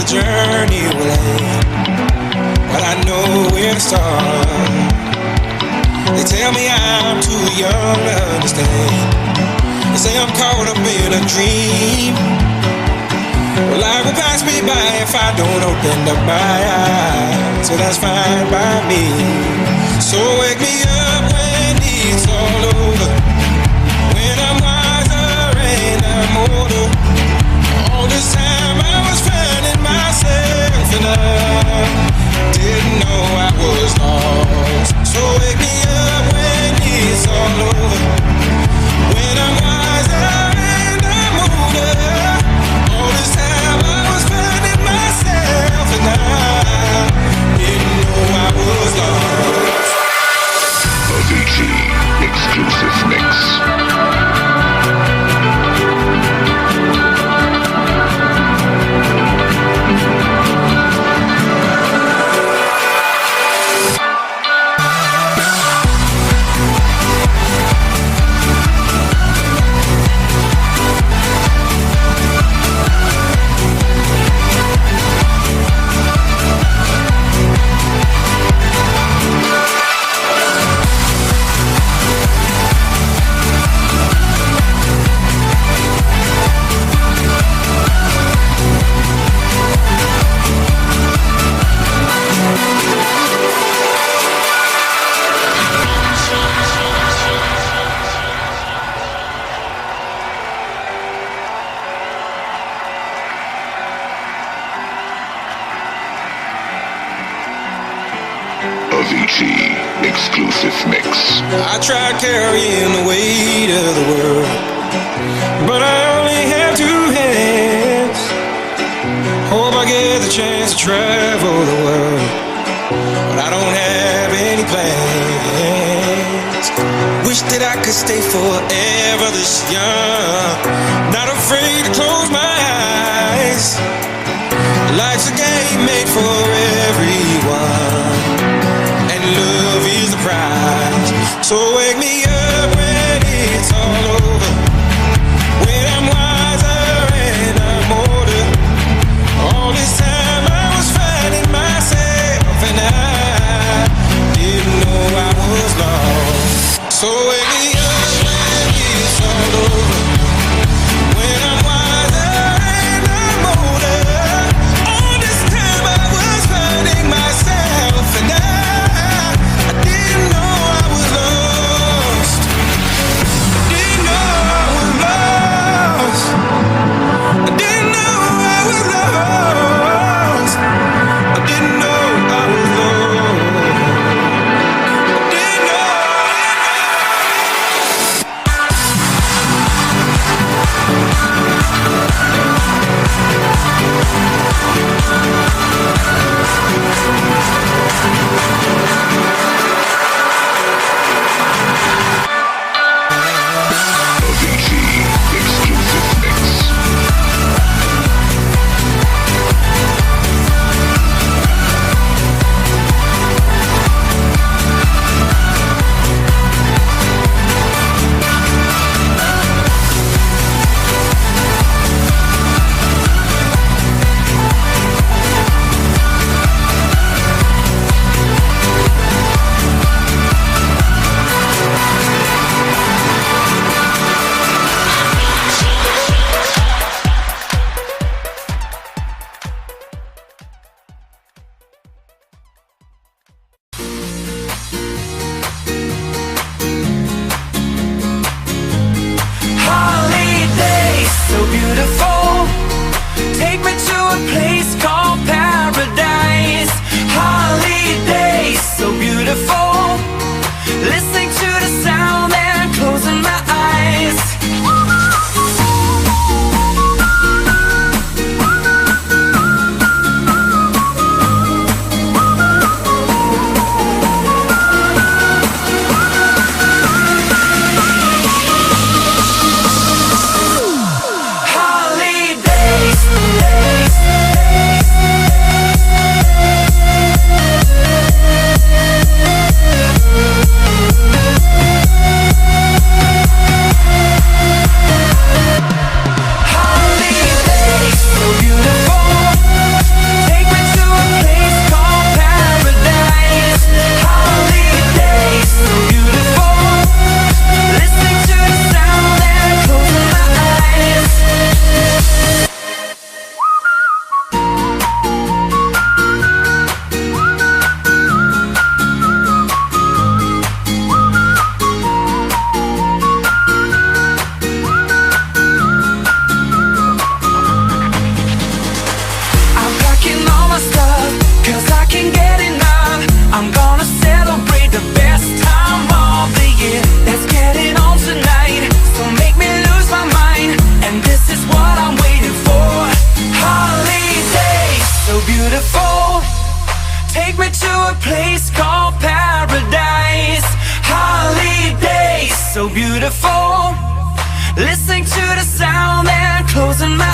journey will end, but I know where to start. They tell me I'm too young to understand. They say I'm caught up in a dream. Well, life will pass me by if I don't open up my eyes. So that's fine by me. So wake me up when it's all over, when I'm wiser and I'm older. All this time I was finding myself and I didn't know I was lost. So wake me up when it's all over, when I'm wiser and I'm older. All this time I was finding myself and I didn't know I was lost. Avicii exclusive mix. Avicii exclusive mix. I tried carrying the weight of the world, but I only have two hands. Hope I get the chance to travel the world, but I don't have any plans. Wish that I could stay forever this young, not afraid to close my eyes. Life's a game made for everyone, and love is the prize. So wake me up when it's all over, when I'm wiser and I'm older. All this time I was finding myself and I didn't know I was lost. So wake me up when it's all over, when I'm wiser and I'm older. All this time I was finding myself and I didn't know I was lost. 'cause I can't get enough. I'm gonna celebrate the best time of the year. Let's get it on tonight, so make me lose my mind. And this is what I'm waiting for. Holidays, so beautiful. Take me to a place called paradise. Holidays, so beautiful. Listening to the sound and closing my